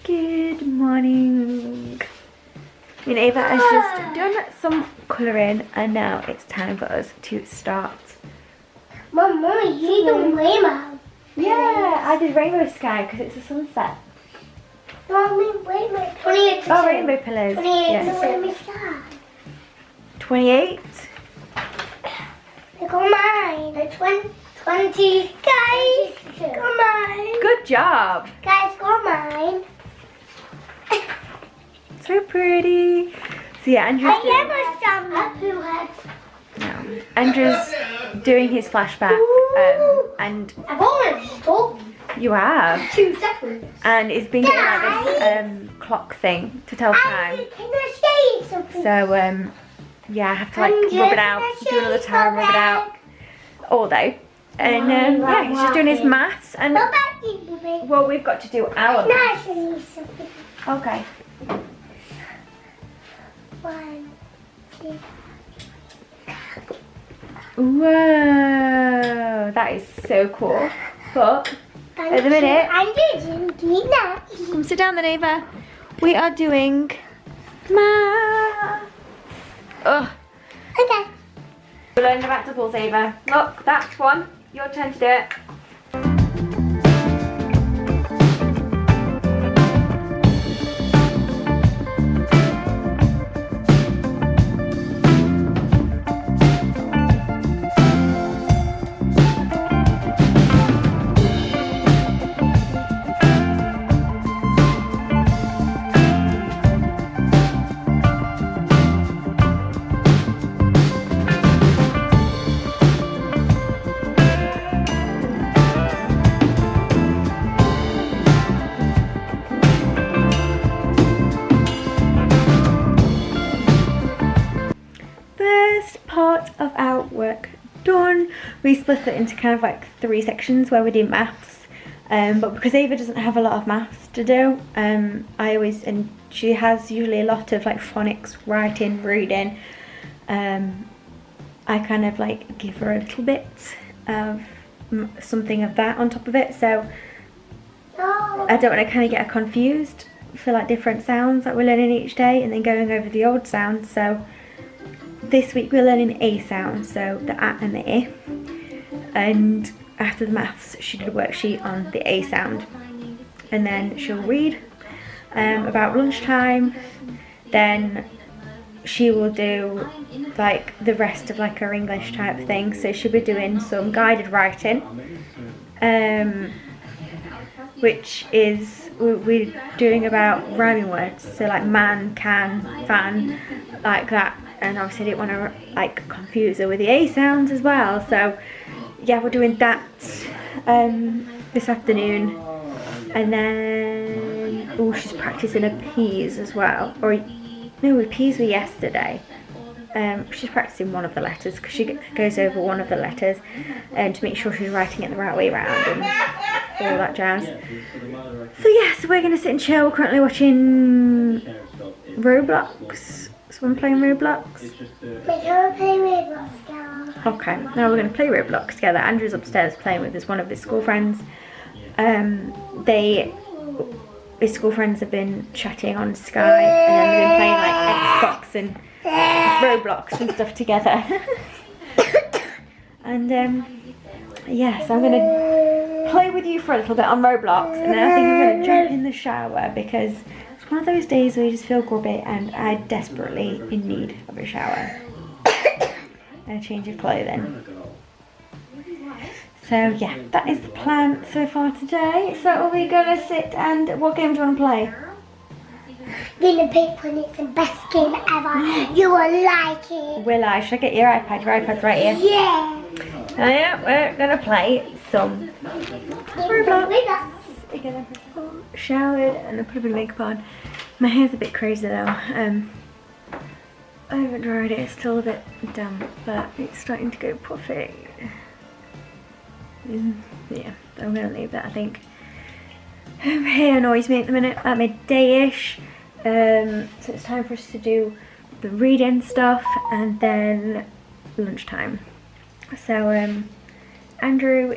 Good morning. Me and Ava has just done some colouring and now it's time for us to start. Mama, you done rainbow. Yeah, I did rainbow sky because it's a sunset. Mommy, rainbow. 28 Oh, rainbow pillars. 28 Yes. rainbow sky. 28. Look on mine. 20. Guys, go mine. Good job. Guys, go mine. So pretty. So yeah, Andrew's doing his flashback, and I've almost talked you have, 2 seconds. and it's been getting like this clock thing to tell time. Can I say something? So yeah, I have to like rub it out, do another time, rub it out all day, and yeah, he's just doing his maths, and Go back in, baby. well, we've got to do our Can I maths. say something? Okay. 1, 2. Whoa, that is so cool. But at the minute, I'm doing that. come sit down then, Ava. We are doing math. Ugh. Okay. We're learning about doubles, Ava. Look, that's one. Your turn to do it. First part of our work done. We split it into kind of like 3 sections where we do maths, but because Ava doesn't have a lot of maths to do, and she has usually a lot of like phonics, writing, reading, I kind of like give her a little bit of something of that on top of it, so No. I don't want to kind of get her confused for like different sounds that we're learning each day and then going over the old sounds. So this week we're learning A sounds, so the A and the I. And after the maths, she did a worksheet on the A sound. And then she'll read about lunchtime. Then she will do like the rest of like her English type thing. So she'll be doing some guided writing, which is we're doing about rhyming words. So like man, can, fan, like that. And obviously I didn't want to like confuse her with the A sounds as well, so yeah, we're doing that this afternoon. And then oh, she's practicing her P's as well, or no, her P's were yesterday. She's practicing one of the letters because she goes over one of the letters to make sure she's writing it the right way around and all that jazz. So yeah, so we're gonna sit and chill. We're currently watching Roblox. So I'm playing Roblox. We're gonna play Roblox together. Okay, now we're going to play Roblox together. Andrew's upstairs playing with one of his school friends. His school friends have been chatting on Sky, and then they've been playing like Xbox and Roblox and stuff together. And yeah, so I'm going to play with you for a little bit on Roblox, and then I think I'm going to jump in the shower because it's one of those days where you just feel grubby and I'm desperately in need of a shower and a change of clothing. So yeah, that is the plan so far today. So are we going to sit and, what game do you want to play? Gonna pick one, it's the best game ever. You will like it. Will I? Should I get your iPad? Your iPad's right here. Yeah. Oh yeah, we're going to play some Roblox. Together. Showered and I put a bit of makeup on. My hair's a bit crazy though. I haven't dried it, it's still a bit damp, but it's starting to go puffy. Yeah, I'm gonna leave that, I think. Hair annoys me at the minute, at midday-ish. So it's time for us to do the reading stuff and then lunchtime. So Andrew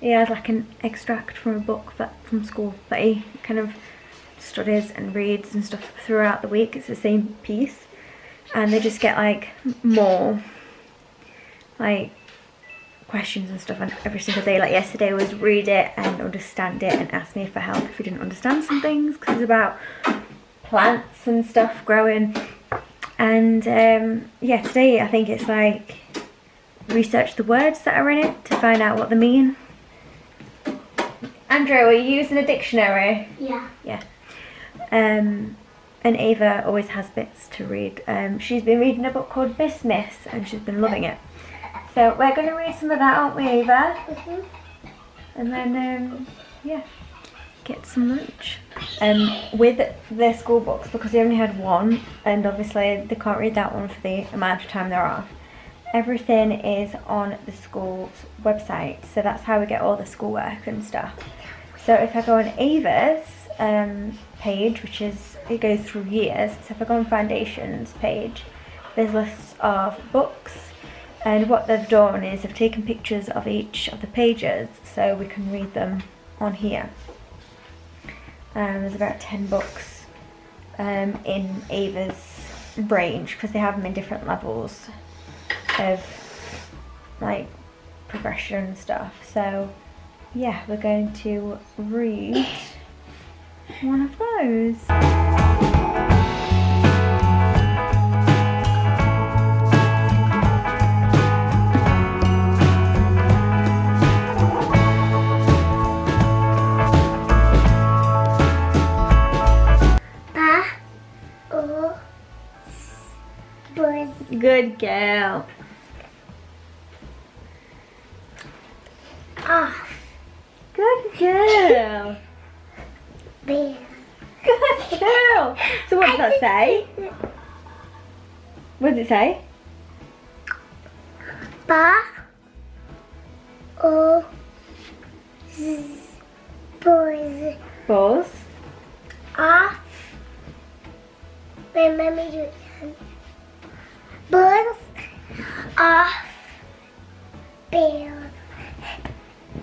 he has like an extract from a book from school that he kind of studies and reads and stuff throughout the week. It's the same piece, and they just get like more like questions and stuff on every single day. Like yesterday was read it and understand it and ask me for help if you didn't understand some things, because it's about plants and stuff growing. And yeah, today I think it's like research the words that are in it to find out what they mean. Andrew, are you using a dictionary? Yeah. Yeah. And Ava always has bits to read. She's been reading a book called Miss Miss, and she's been loving it. So we're going to read some of that, aren't we, Ava? Mhm. And then, yeah, get some lunch. With the school books, because they only had one, and obviously they can't read that one for the amount of time they're off, everything is on the school's website. So that's how we get all the schoolwork and stuff. So if I go on Ava's page, which is, it goes through years. So if I go on Foundations page, there's lists of books. And what they've done is they've taken pictures of each of the pages so we can read them on here. There's about 10 books in Ava's range, because they have them in different levels of like progression and stuff. So yeah, we're going to read one of those. Good girl. Off. Good girl. Bear. Good girl. So what does that say? What does it say? Ba. O. Z. Buzz. Buzz. Off. Wait, let me do it again. Buzz. Off. Bear.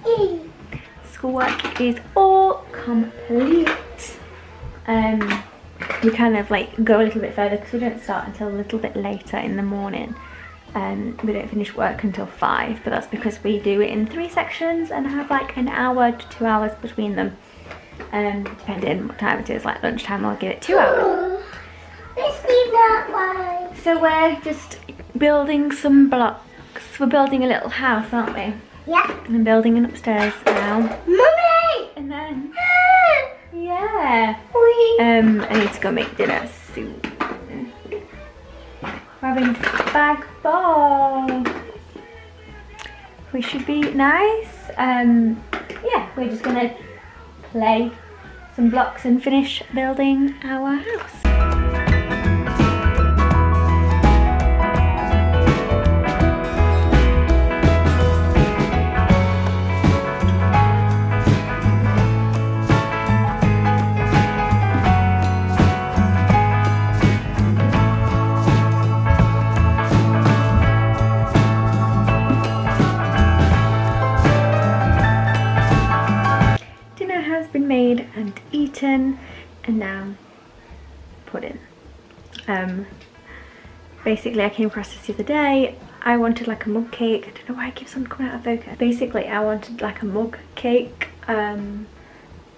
E. Schoolwork is all complete. We kind of like go a little bit further because we don't start until a little bit later in the morning. We don't finish work until 5, but that's because we do it in 3 sections and have like an hour to 2 hours between them. Depending what time it is, like lunchtime I'll give it 2 hours. Let's leave that one. So we're just building some blocks. We're building a little house, aren't we? Yeah. I'm building an upstairs now. Mommy! And then, Ah, yeah. we. I need to go make dinner soon. We're having spag bol. We should be nice. Yeah, we're just gonna play some blocks and finish building our house. Made and eaten, and now pudding. Basically I came across this the other day. I wanted like a mug cake. I don't know why it keeps on coming out of focus. Basically I wanted like a mug cake, and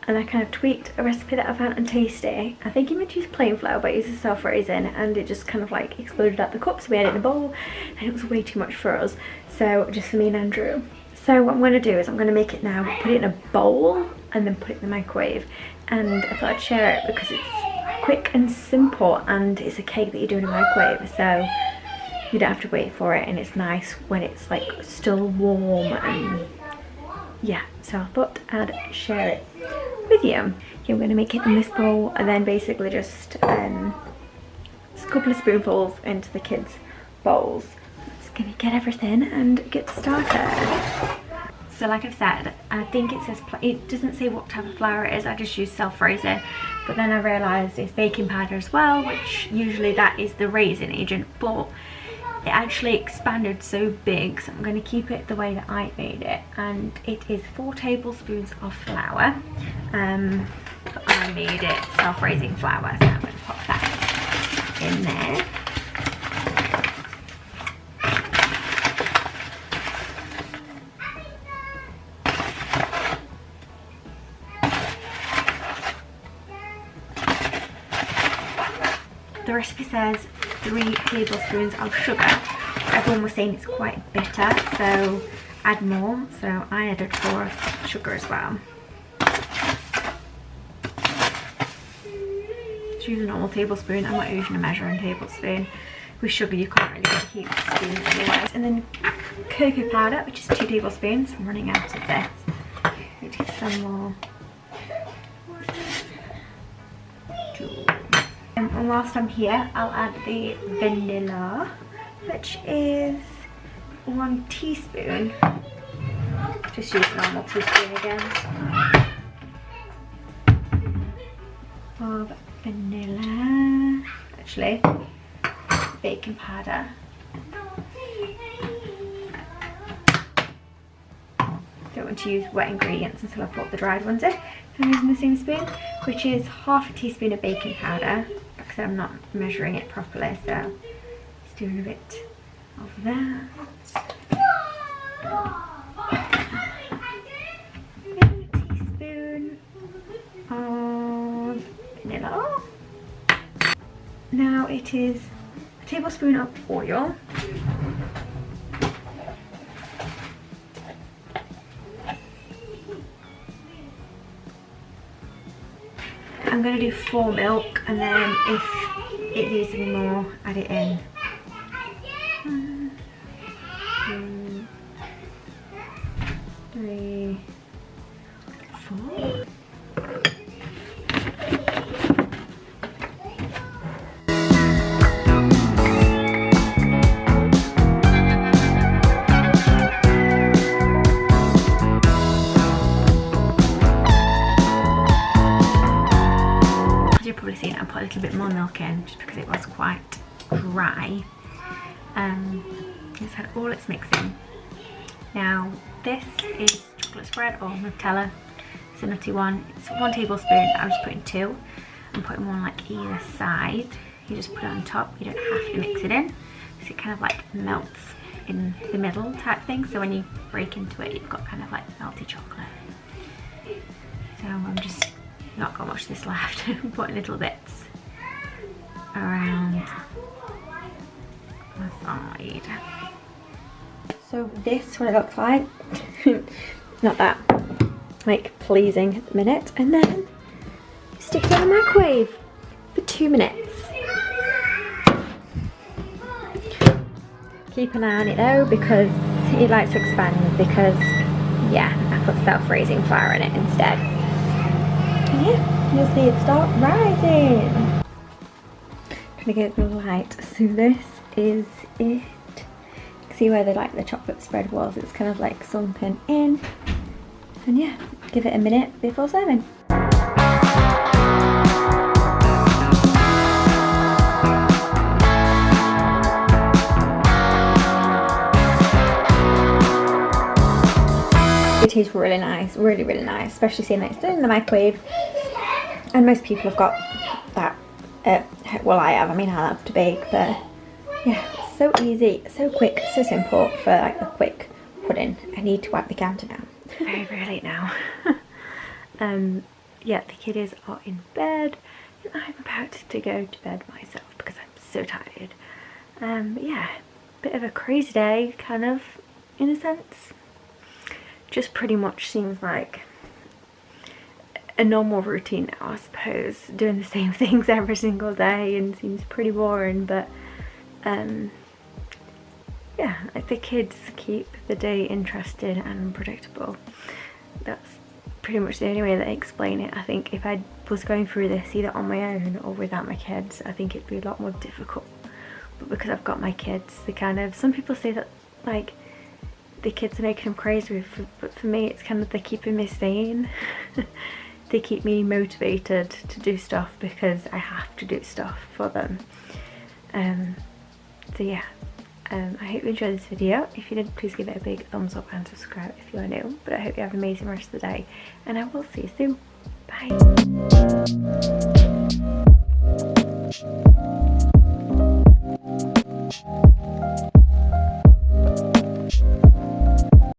I kind of tweaked a recipe that I found on Tasty. I think you meant to use plain flour, but it uses self-raising, and it just kind of like exploded out the cup, so we had it in a bowl and it was way too much for us, so just for me and Andrew. So what I'm going to do is I'm going to make it now, put it in a bowl and then put it in the microwave. And I thought I'd share it because it's quick and simple, and it's a cake that you do in a microwave, so you don't have to wait for it, and it's nice when it's like still warm. And yeah, so I thought I'd share it with you. Okay, I'm going to make it in this bowl, and then basically just a couple of spoonfuls into the kids' bowls. Just going to get everything and get started. So like I've said, I think it says, it doesn't say what type of flour it is, I just use self-raising, but then I realised it's baking powder as well, which usually that is the raising agent, but it actually expanded so big, so I'm going to keep it the way that I made it, and it is 4 tablespoons of flour. I I made it self-raising flour, so I'm going to pop that in there. The recipe says 3 tablespoons of sugar. Everyone was saying it's quite bitter, so add more. So I added 4 sugar as well. Just use a normal tablespoon. I'm not using a measuring tablespoon. With sugar you can't really get a huge spoon otherwise. And then cocoa powder, which is 2 tablespoons. I'm running out of this. Need to get some more. And whilst I'm here, I'll add the vanilla, which is 1 teaspoon. Just use a normal teaspoon again. Of vanilla, actually, baking powder. Don't want to use wet ingredients until I put the dried ones in. So I'm using the same spoon, which is half a teaspoon of baking powder. Like I said, I'm not measuring it properly, so just doing a bit of that. A teaspoon of vanilla. Now it is a tablespoon of oil. I'm going to do 4 milk, and then if it needs any more, add it in. 1, 2, 3, 4. Seen it, I put a little bit more milk in just because it was quite dry. It's had all its mixing. Now this is chocolate spread or Nutella. It's a nutty one. It's 1 tablespoon. I'm just putting 2. I'm putting one like either side. You just put it on top. You don't have to mix it in. So it kind of like melts in the middle type thing. So when you break into it, you've got kind of like melty chocolate. So I'm just not got much of this left. Putting little bits around the side. So this what it looks like. Not that like pleasing at the minute, and then stick it in the microwave for 2 minutes. Keep an eye on it though, because it likes to expand, because yeah, I put self-raising flour in it instead. Yeah, you'll see it start rising. Trying to get the light. So this is it. See where the chocolate spread was? It's kind of like sunken in. And yeah, give it a minute before serving. It tastes really nice, really nice, especially seeing that it's done in the microwave. And most people have got that, well I have, I mean I love to bake, but yeah, it's so easy, so quick, so simple for like a quick pudding. I need to wipe the counter now. Very, very late now. Yeah, the kiddies are in bed and I'm about to go to bed myself because I'm so tired. But yeah, bit of a crazy day, kind of, in a sense. Just pretty much seems like a normal routine now, I suppose, doing the same things every single day, and seems pretty boring, but yeah, like the kids keep the day interesting and predictable. That's pretty much the only way that I explain it. I think if I was going through this either on my own or without my kids, I think it'd be a lot more difficult. But because I've got my kids, they kind of, some people say that like the kids are making them crazy, but for me it's kind of they're keeping me sane. They keep me motivated to do stuff because I have to do stuff for them. So yeah, I hope you enjoyed this video. If you did, please give it a big thumbs up and subscribe if you are new. But I hope you have an amazing rest of the day, and I will see you soon. Bye.